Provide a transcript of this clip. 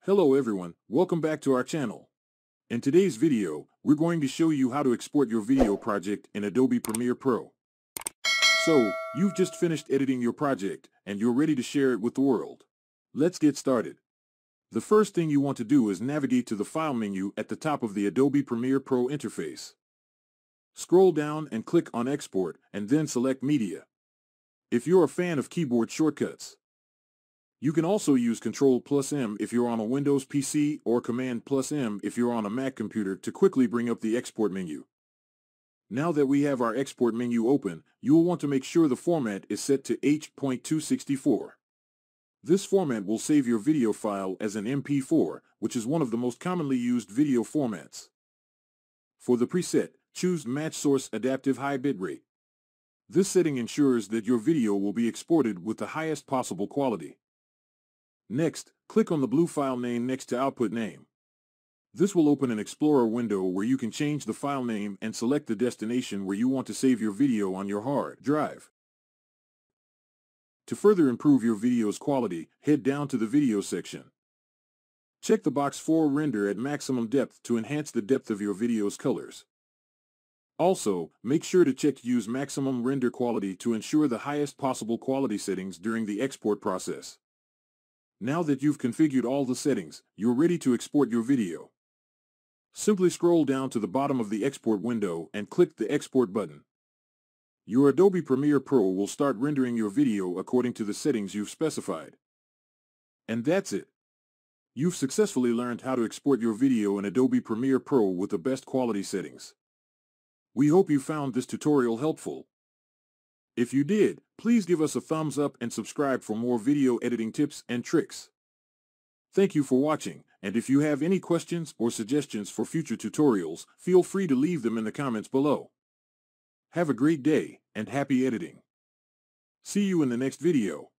Hello everyone, welcome back to our channel. In today's video, we're going to show you how to export your video project in Adobe Premiere Pro. So, you've just finished editing your project, and you're ready to share it with the world. Let's get started. The first thing you want to do is navigate to the File menu at the top of the Adobe Premiere Pro interface. Scroll down and click on Export, and then select Media. If you're a fan of keyboard shortcuts, you can also use Ctrl M if you're on a Windows PC or Command M if you're on a Mac computer to quickly bring up the export menu. Now that we have our export menu open, you will want to make sure the format is set to H.264. This format will save your video file as an MP4, which is one of the most commonly used video formats. For the preset, choose Match Source Adaptive High Bitrate. This setting ensures that your video will be exported with the highest possible quality. Next, click on the blue file name next to Output Name. This will open an Explorer window where you can change the file name and select the destination where you want to save your video on your hard drive. To further improve your video's quality, head down to the Video section. Check the box for Render at maximum depth to enhance the depth of your video's colors. Also, make sure to check Use Maximum Render Quality to ensure the highest possible quality settings during the export process. Now that you've configured all the settings, you're ready to export your video. Simply scroll down to the bottom of the export window and click the Export button. Your Adobe Premiere Pro will start rendering your video according to the settings you've specified. And that's it. You've successfully learned how to export your video in Adobe Premiere Pro with the best quality settings. We hope you found this tutorial helpful. If you did, please give us a thumbs up and subscribe for more video editing tips and tricks. Thank you for watching, and if you have any questions or suggestions for future tutorials, feel free to leave them in the comments below. Have a great day, and happy editing. See you in the next video.